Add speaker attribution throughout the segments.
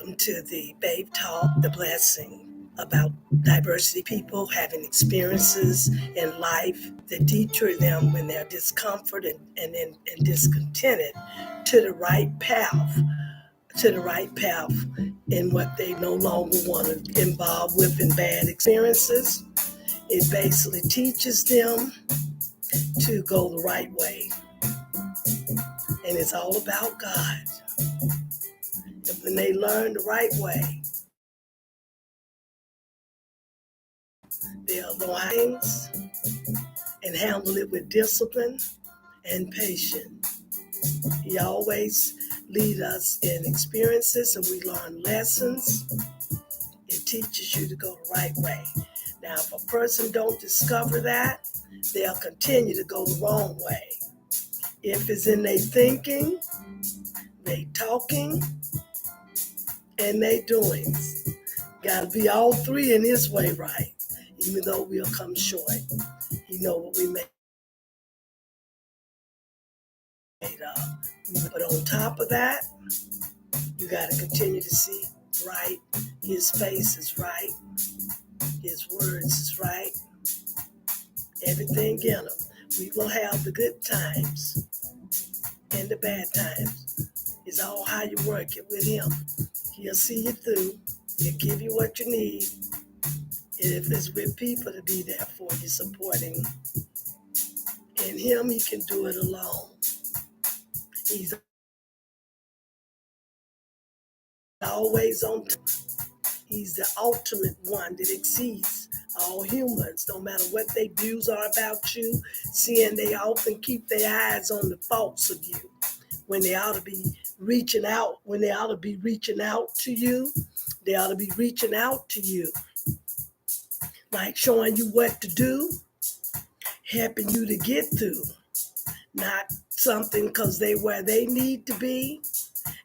Speaker 1: Welcome to the Babe Talk, the blessing about diversity people having experiences in life that detour them when they're discomforted and discontented to the right path, in what they no longer want to involve with in bad experiences. It basically teaches them to go the right way. And it's all about God. And when they learn the right way, they'll know things and handle it with discipline and patience. He always leads us in experiences and we learn lessons. It teaches you to go the right way. Now, if a person don't discover that, they'll continue to go the wrong way. If it's in their thinking, they talking, and they doings. Gotta be all three in his way right, even though we'll come short. You know what we made up. But on top of that, you gotta continue to see right. His face is right. His words is right. Everything in them. We will have the good times and the bad times. It's all how you work it with him. He'll see you through. He'll give you what you need. And if it's with people to be there for you, supporting. In him, he can do it alone. He's always on time. He's the ultimate one that exceeds all humans, no matter what their views are about you, seeing they often keep their eyes on the faults of you when they ought to be reaching out, to you, they ought to be reaching out to you, like showing you what to do, helping you to get through, not something because they where they need to be.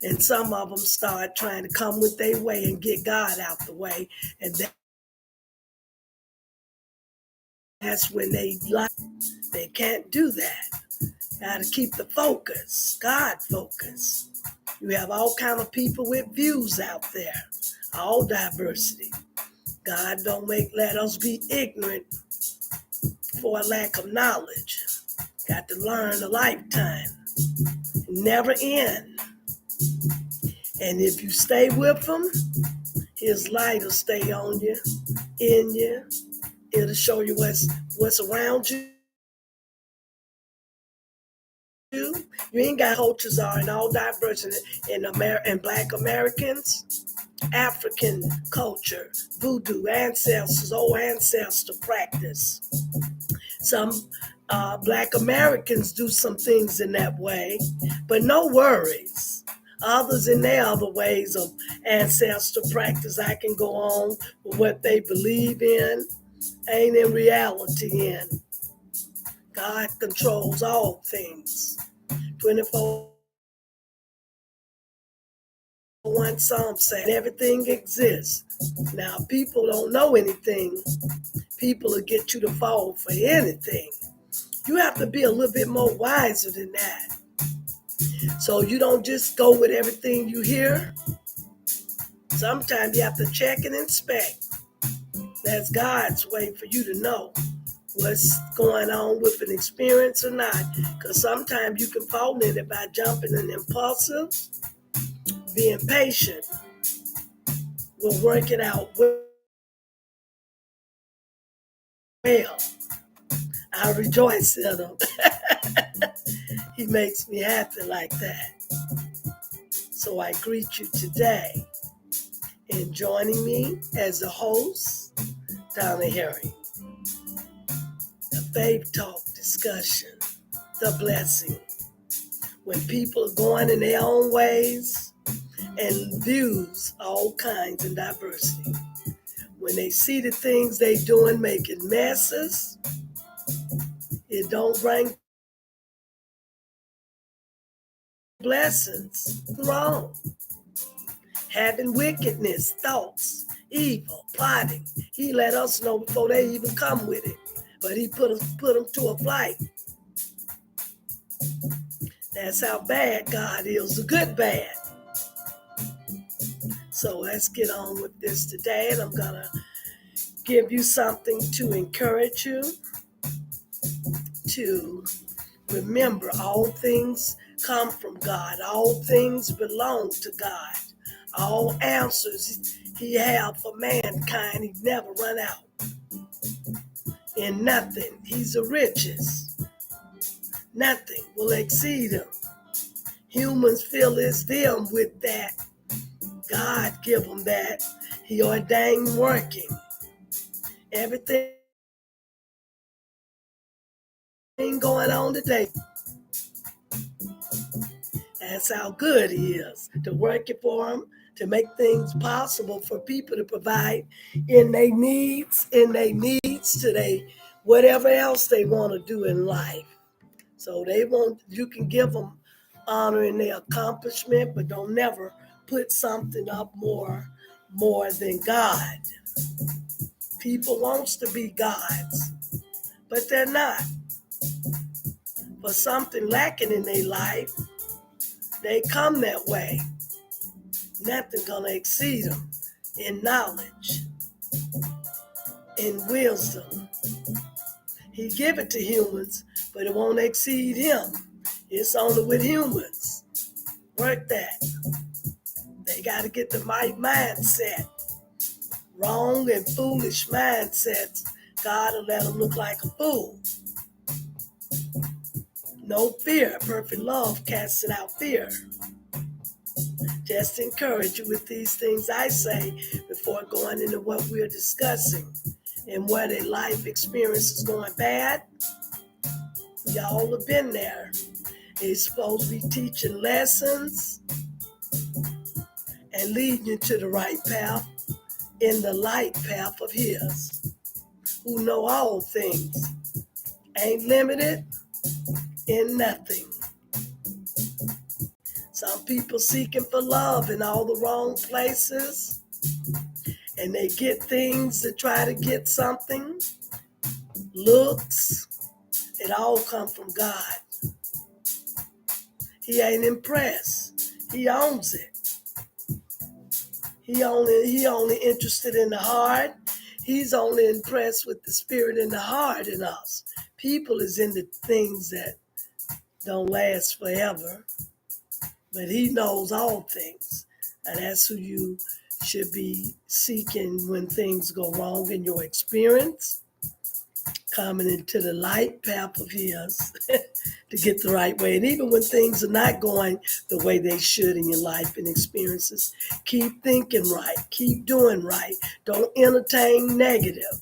Speaker 1: And some of them start trying to come with their way and get God out the way. And that's when they can't do that. Got to keep the focus, God focus. You have all kind of people with views out there, all diversity. God don't let us be ignorant for a lack of knowledge. Got to learn a lifetime. Never end. And if you stay with him, his light will stay on you, in you. It'll show you what's around you. You ain't got cultures are in all diversity in Black Americans, African culture, voodoo, ancestors, old ancestor practice. Some Black Americans do some things in that way, but no worries. Others in their other ways of ancestor practice, I can go on with what they believe in, ain't in reality in. God controls all things. 24:1 Psalm said everything exists. Now, people don't know anything. People will get you to fall for anything. You have to be a little bit more wiser than that. So you don't just go with everything you hear. Sometimes you have to check and inspect. That's God's way for you to know what's going on with an experience or not. Because sometimes you can fall in it by jumping in impulsive. Being patient will work it out well. I rejoice in him. He makes me happy like that. So I greet you today in joining me as the host, Donna Herring. The Faith Talk discussion, the blessing. When people are going in their own ways and views all kinds and diversity. When they see the things they doing making messes, it don't bring blessings. Wrong. Having wickedness, thoughts, evil, plotting. He let us know before they even come with it. But he put them to a flight. That's how bad God is, a good bad. So let's get on with this today, and I'm going to give you something to encourage you to remember all things come from God. All things belong to God. All answers he have for mankind, he never run out. In nothing, he's the richest. Nothing will exceed him. Humans feel it's them with that. God give them that. He ordained working. Everything going on today. That's how good he is to work it for him, to make things possible for people to provide in their needs, to they whatever else they want to do in life. So they want you can give them honor in their accomplishment, but don't never put something up more than God. People wants to be gods, but they're not. For something lacking in their life, they come that way. Nothing gonna exceed them in knowledge, in wisdom. He give it to humans, but it won't exceed him. It's only with humans. Work that. They got to get the right mindset. Wrong and foolish mindsets, God will let them look like a fool. No fear. Perfect love casts out fear. Just encourage you with these things I say before going into what we're discussing. And where their life experience is going bad, we all have been there. They're supposed to be teaching lessons and leading you to the right path, in the light path of his, who know all things, ain't limited in nothing. Some people seeking for love in all the wrong places, and they get things to try to get something, looks, it all come from God. He ain't impressed. He owns it. He only interested in the heart. He's only impressed with the spirit in the heart in us. People is in the things that don't last forever, but he knows all things. And that's who you should be seeking when things go wrong in your experience, coming into the light path of his to get the right way. And even when things are not going the way they should in your life and experiences, keep thinking right, keep doing right. Don't entertain negative.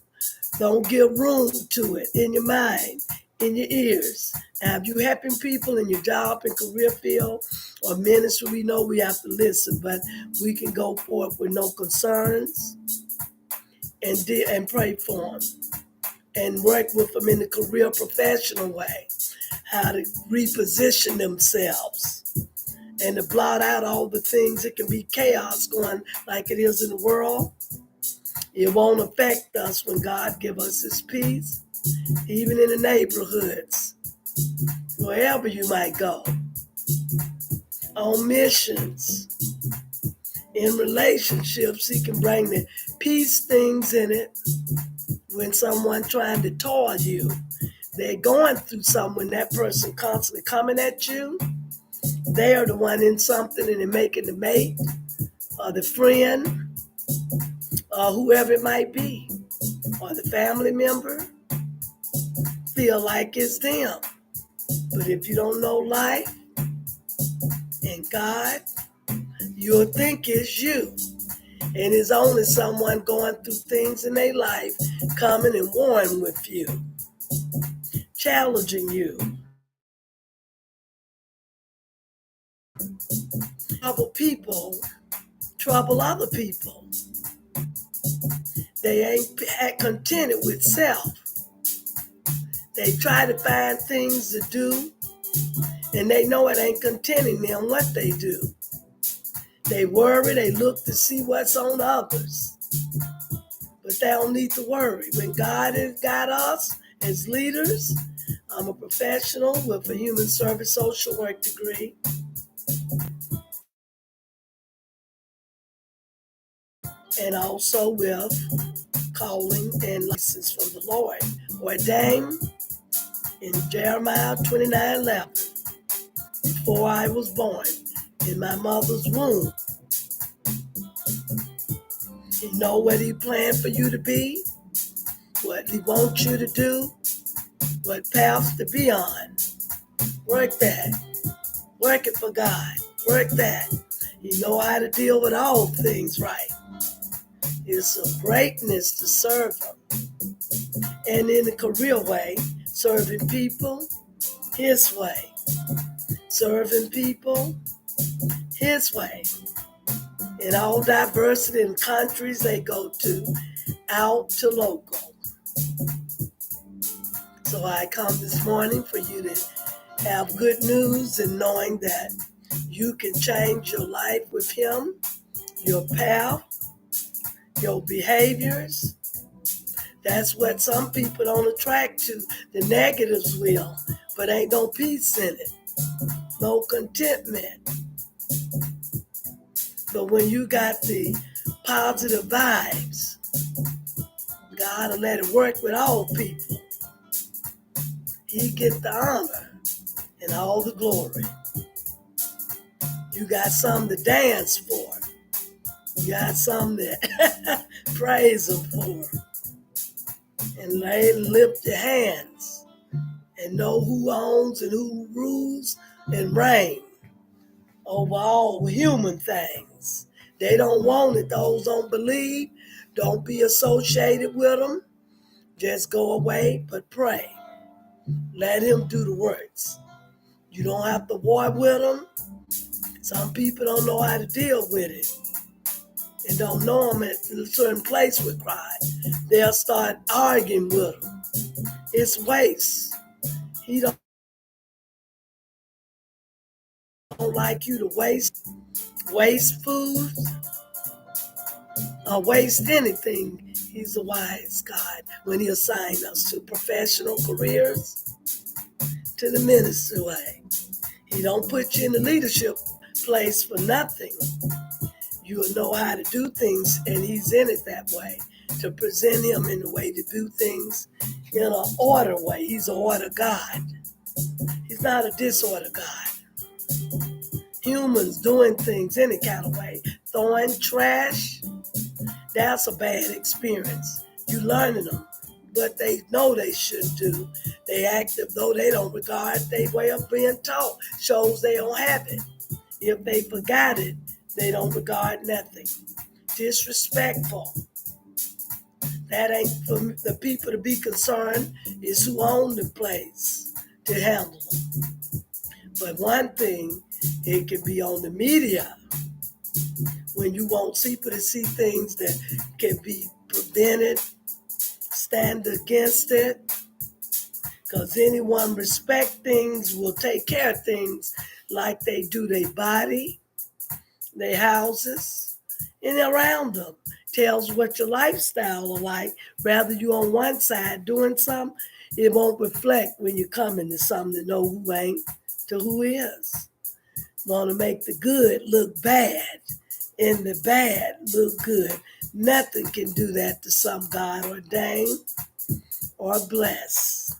Speaker 1: Don't give room to it in your mind, in your ears. Now, if you're helping people in your job and career field or ministry, we know we have to listen, but we can go forth with no concerns and pray for them and work with them in a career professional way, how to reposition themselves and to blot out all the things that can be chaos going like it is in the world. It won't affect us when God give us his peace, even in the neighborhoods, wherever you might go, on missions, in relationships, he can bring the peace things in it. When someone trying to toy you, they're going through something, that person constantly coming at you, they're the one in something and they're making the mate or the friend or whoever it might be, or the family member, feel like it's them. But if you don't know life and God, you'll think it's you. And it's only someone going through things in their life coming and warring with you, challenging you. Trouble other people. They ain't contented with self. They try to find things to do, and they know it ain't contenting them what they do. They worry, they look to see what's on others. But they don't need to worry. When God has got us as leaders, I'm a professional with a human service social work degree. and also with calling and license from the Lord, ordained in Jeremiah 29:11. Before I was born in my mother's womb, He know what He planned for you to be, what He wants you to do, what path to be on. Work that. Work it for God. Work that. You know how to deal with all things right. It's a greatness to serve Him. And in a career way, serving people His way. Serving people His way. In all diversity in countries they go to, out to local. So I come this morning for you to have good news and knowing that you can change your life with Him, your path, your behaviors. That's what some people don't attract to. The negatives will, but ain't no peace in it, no contentment. But when you got the positive vibes, God will let it work with all people. He get the honor and all the glory. You got something to dance for. You got something to praise Him for. And lift your hands and know who owns and who rules and reigns over all human things. They don't want it. Those don't believe. Don't be associated with them. Just go away, but pray. Let Him do the works. You don't have to war with them. Some people don't know how to deal with it and don't know Him at a certain place with Christ. They'll start arguing with Him. It's waste. He don't like you to waste food or waste anything. He's a wise God when He assigned us to professional careers, to the ministry way. He don't put you in the leadership place for nothing. You will know how to do things, and He's in it that way, to present Him in the way to do things in an order way. He's an order God. He's not a disorder God. Humans doing things any kind of way, throwing trash, that's a bad experience. You learning them, but they know they shouldn't do. They act as though they don't regard their way of being taught. Shows they don't have it. If they forgot it, they don't regard nothing. Disrespectful. That ain't for the people to be concerned. It's who own the place to handle them. But one thing, it can be on the media when you want people to see things that can be prevented, stand against it. Because anyone respect things will take care of things like they do their body, their houses, and around them. Tells what your lifestyle are like. Rather you on one side doing something, it won't reflect when you come into something to know who ain't to who is. Want to make the good look bad and the bad look good. Nothing can do that to some God ordained or blessed.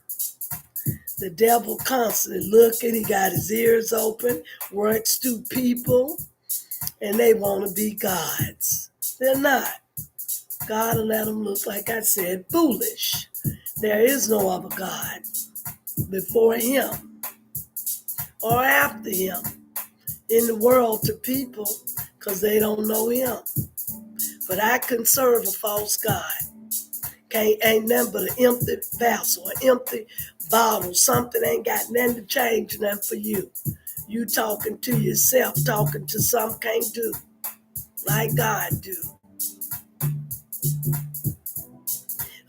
Speaker 1: The devil constantly looking, he got his ears open, works through people, and they want to be gods. They're not. God will let them look, like I said, foolish. There is no other God before Him or after Him in the world to people because they don't know Him. But I can serve a false God. Ain't nothing but an empty vessel, an empty bottle. Something ain't got nothing to change nothing for you. You talking to yourself, talking to some can't do like God do.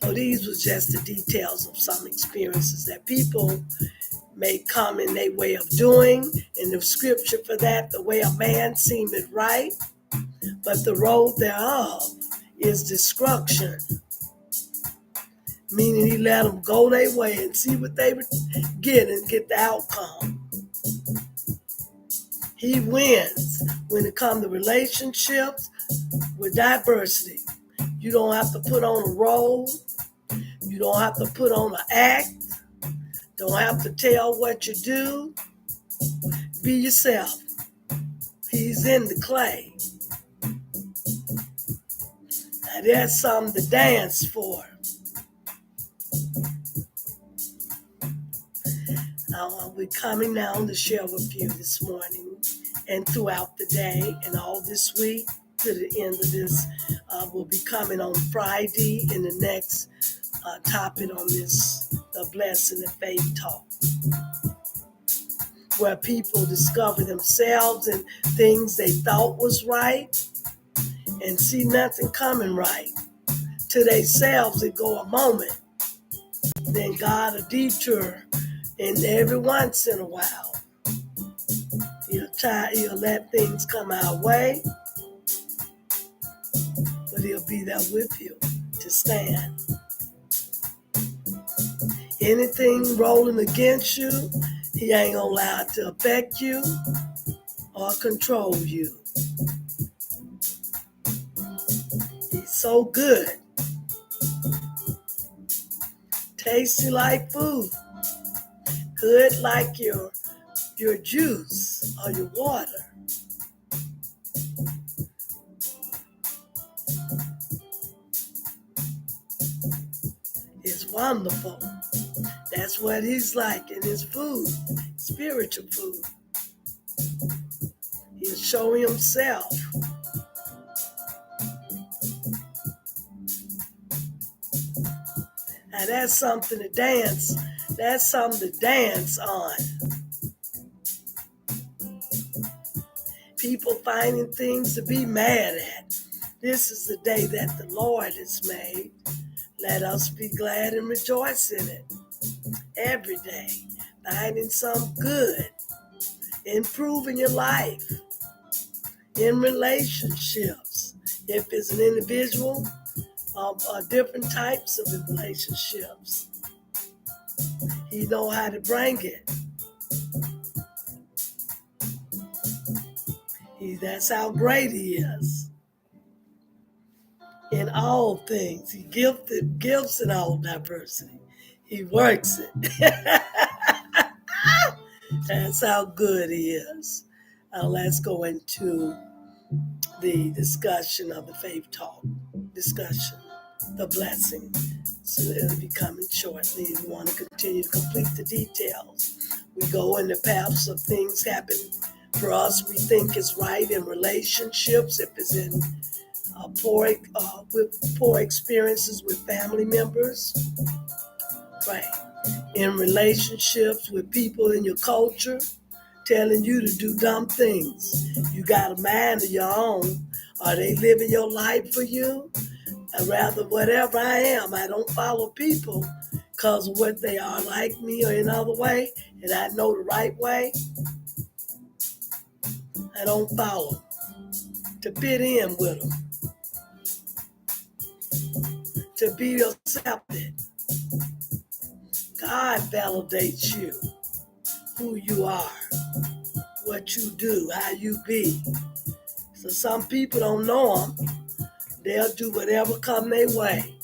Speaker 1: So these was just the details of some experiences that people may come in their way of doing. In the scripture for that, the way a man seemeth right, but the road thereof is destruction. Meaning He let them go their way and see what they get and get the outcome. He wins when it comes to relationships with diversity. You don't have to put on a role. You don't have to put on an act. Don't have to tell what you do. Be yourself. He's in the clay. Now there's something to dance for. We're coming down to share with you this morning and throughout the day and all this week to the end of this. We'll be coming on Friday in the next topic on this, the Blessing and Faith Talk, where people discover themselves and things they thought was right and see nothing coming right. To themselves, it go a moment. Then God a detour, and every once in a while, he'll let things come our way, but he'll be there with you to stand. Anything rolling against you, he ain't gonna allow it to affect you or control you. He's so good. Tasty like food. Good like your juice or your water. It's wonderful. That's what he's like in his food, spiritual food. He'll show himself. Now that's something to dance. That's something to dance on. People finding things to be mad at. This is the day that the Lord has made. Let us be glad and rejoice in it. Every day, finding some good, improving your life, in relationships. If it's an individual, different types of relationships. He know how to bring it. That's how great he is. In all things, he gives in all diversity. He works it. That's how good he is. Let's go into the discussion of the Faith Talk discussion, the blessing. So it'll be coming shortly. If you want to continue to complete the details, we go in the paths of things happen for us we think is right in relationships, if it's in with poor experiences with family members, right? In relationships with people in your culture, telling you to do dumb things. You got a mind of your own. Are they living your life for you? Or rather, whatever I am, I don't follow people because of what they are like me or another way, and I know the right way. I don't follow to fit in with them, to be accepted. God validates you, who you are, what you do, how you be. So some people don't know him. They'll do whatever come their way.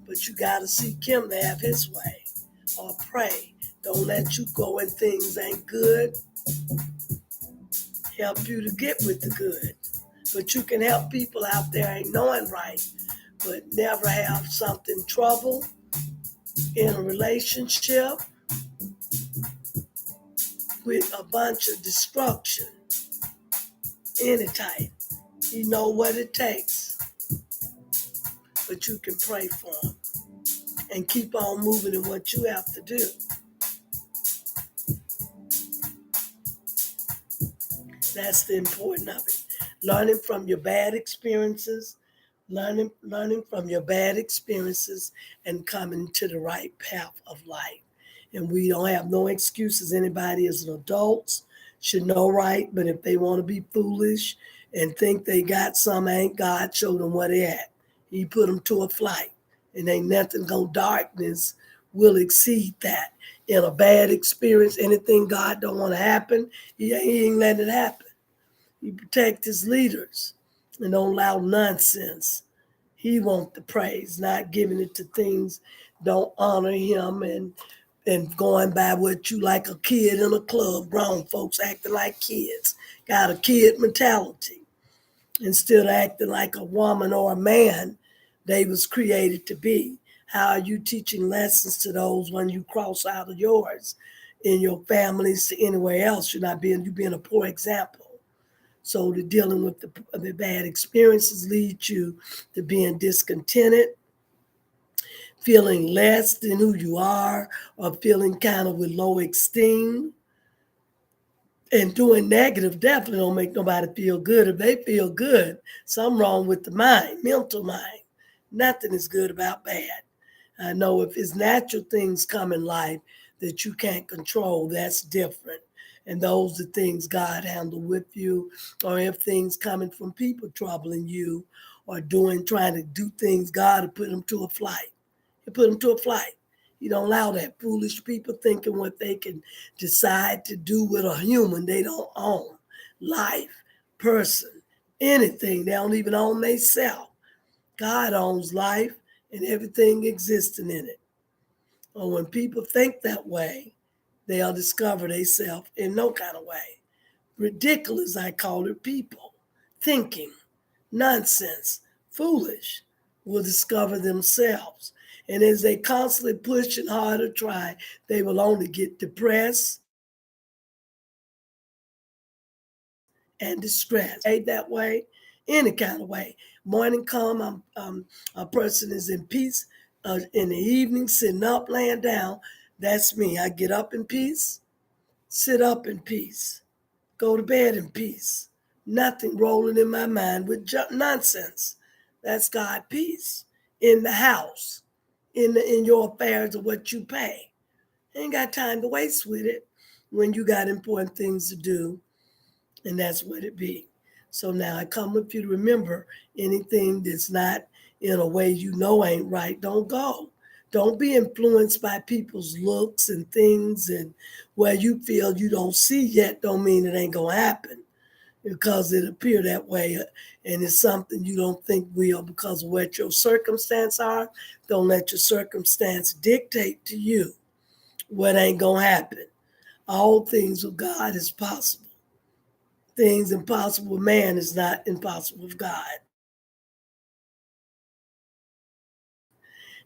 Speaker 1: But you got to seek him to have his way. Or pray. Don't let you go when things ain't good. Help you to get with the good. But you can help people out there ain't knowing right, but never have something trouble in a relationship with a bunch of destruction, any type. You know what it takes, but you can pray for them and keep on moving in what you have to do. That's the important of it. Learning from your bad experiences, learning from your bad experiences and coming to the right path of life. And we don't have no excuses. Anybody as an adult should know right, but if they want to be foolish and think they got some, ain't God showed them where they at. He put them to a flight, and ain't nothing darkness will exceed that. In a bad experience, anything God don't want to happen, he ain't letting it happen. He protect his leaders and don't allow nonsense. He wants the praise, not giving it to things don't honor him and going by what you like a kid in a club, grown folks acting like kids, got a kid mentality instead of acting like a woman or a man they was created to be. How are you teaching lessons to those when you cross out of yours in your families to anywhere else? You being a poor example. So the dealing with the bad experiences leads you to being discontented, feeling less than who you are, or feeling kind of with low esteem. And doing negative definitely don't make nobody feel good. If they feel good, something wrong with the mind, mental mind. Nothing is good about bad. I know if it's natural things come in life that you can't control, that's different. And those are things God handle with you, or if things coming from people troubling you, or trying to do things, God will put them to a flight. He put them to a flight. You don't allow that foolish people thinking what they can decide to do with a human they don't own. Life, person, anything. They don't even own themselves. God owns life and everything existing in it. Or when people think that way, they'll discover themselves in no kind of way. Ridiculous, I call it, people thinking nonsense, foolish, will discover themselves. And as they constantly push and hard to try, they will only get depressed and distressed. Ain't that way? Any kind of way. Morning come, a person is in peace. In the evening, sitting up, laying down. That's me. I get up in peace, sit up in peace, go to bed in peace. Nothing rolling in my mind with nonsense. That's God peace in the house, in your affairs of what you pay. Ain't got time to waste with it when you got important things to do, and that's what it be. So now I come with you to remember anything that's not in a way you know ain't right, don't go. Don't be influenced by people's looks and things and where you feel you don't see yet don't mean it ain't gonna happen because it appear that way and it's something you don't think will because of what your circumstance are. Don't let your circumstance dictate to you what ain't gonna happen. All things with God is possible. Things impossible with man is not impossible with God.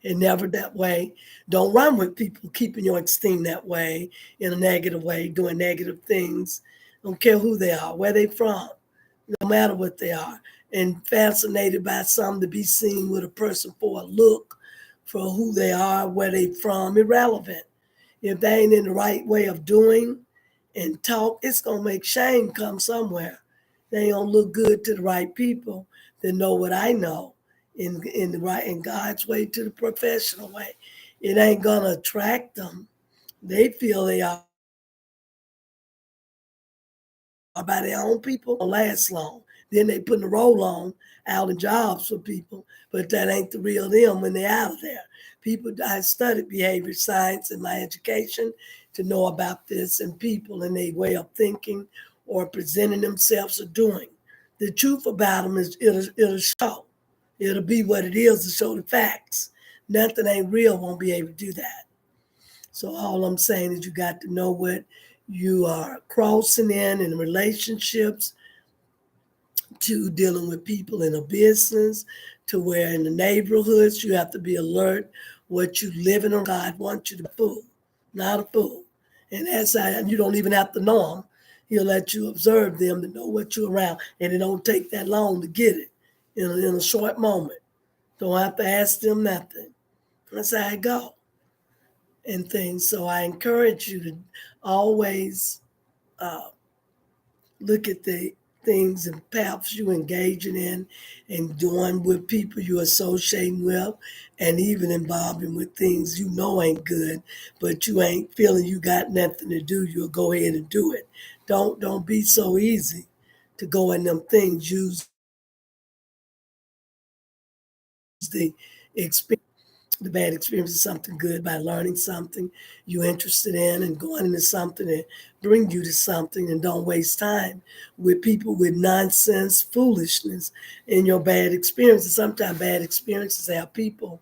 Speaker 1: And never that way. Don't run with people keeping your esteem that way, in a negative way, doing negative things. Don't care who they are, where they from, no matter what they are. And fascinated by some to be seen with a person for a look, for who they are, where they from, irrelevant. If they ain't in the right way of doing and talk, it's gonna make shame come somewhere. They ain't gonna look good to the right people that know what I know in God's way to the professional way. It ain't gonna attract them. They feel they are by their own people don't last long. Then they putting the roll on out in jobs for people, but that ain't the real them when they're out of there. People, I studied behavior science in my education to know about this and people and their way of thinking or presenting themselves or doing. The truth about them is it'll show. It'll be what it is to show the facts. Nothing ain't real won't be able to do that. So all I'm saying is you got to know what you are crossing in relationships, to dealing with people in a business, to where in the neighborhoods you have to be alert what you living on. God wants you to be a fool, not a fool. And that's how you don't even have to know them. He'll let you observe them to know what you're around. And it don't take that long to get it in a short moment. Don't have to ask them nothing. That's how I go and things. So I encourage you to always uh, look at the things and paths you engaging in and doing with people you associating with and even involving with things you know ain't good, but you ain't feeling you got nothing to do, you'll go ahead and do it. Don't be so easy to go in them things. Use the experience the bad experience is something good by learning something you're interested in and going into something that bring you to something, and don't waste time with people with nonsense foolishness in your bad experiences. Sometimes bad experiences have people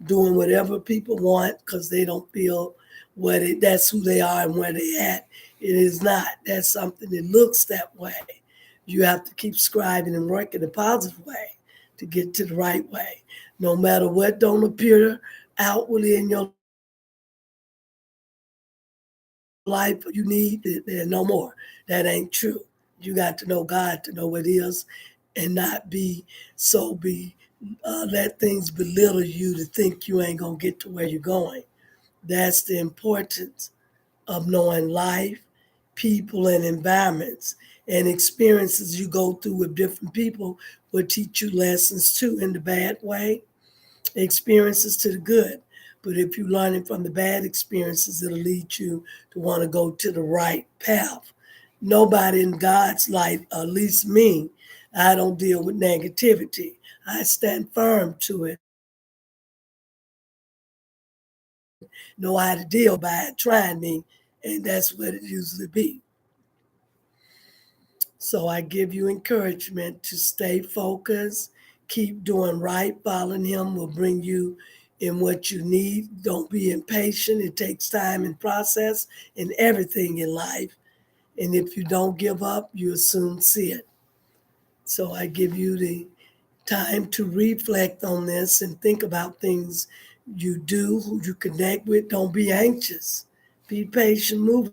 Speaker 1: doing whatever people want because they don't feel that's who they are and where they at. It is not. That's something that looks that way. You have to keep striving and working a positive way to get to the right way. No matter what don't appear outwardly in your life you need, there no more. That ain't true. You got to know God to know what is, and not be let things belittle you to think you ain't gonna get to where you're going. That's the importance of knowing life, people, and environments, and experiences you go through with different people will teach you lessons too, in the bad way, experiences to the good. But if you're learning from the bad experiences, it'll lead you to want to go to the right path. Nobody in God's life, at least me, I don't deal with negativity. I stand firm to it, know how to deal by it, trying me, and that's what it usually be. So I give you encouragement to stay focused, keep doing right, following him will bring you in what you need. Don't be impatient. It takes time and process in everything in life. And if you don't give up, you'll soon see it. So I give you the time to reflect on this and think about things you do, who you connect with. Don't be anxious. Be patient, moving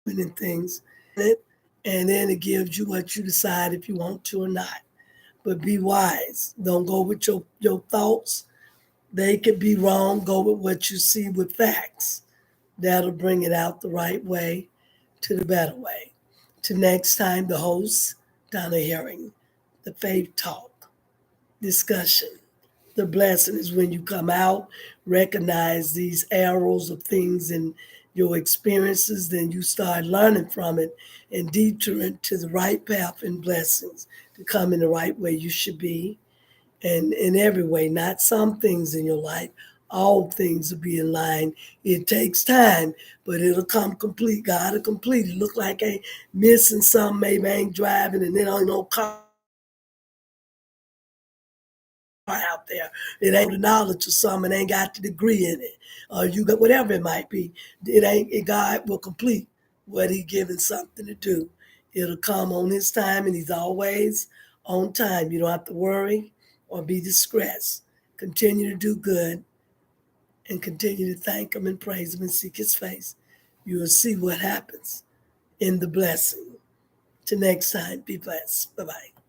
Speaker 1: in things. And then it gives you what you decide if you want to or not. But be wise. Don't go with your thoughts. They could be wrong. Go with what you see with facts. That'll bring it out the right way to the better way. To next time, the host, Donna Herring, the Faith Talk discussion. The blessing is when you come out, recognize these arrows of things in your experiences, then you start learning from it and detouring to the right path and blessings to come in the right way you should be, and in every way, not some things in your life. All things will be in line. It takes time, but it'll come complete. God will complete it. Look like ain't missing something, maybe ain't driving, and then ain't no car out there. It ain't the knowledge of something, ain't got the degree in it. Or you got whatever it might be. God will complete what he given something to do. It'll come on his time, and he's always on time. You don't have to worry or be distressed. Continue to do good and continue to thank him and praise him and seek his face. You will see what happens in the blessing. Till next time, be blessed. Bye bye.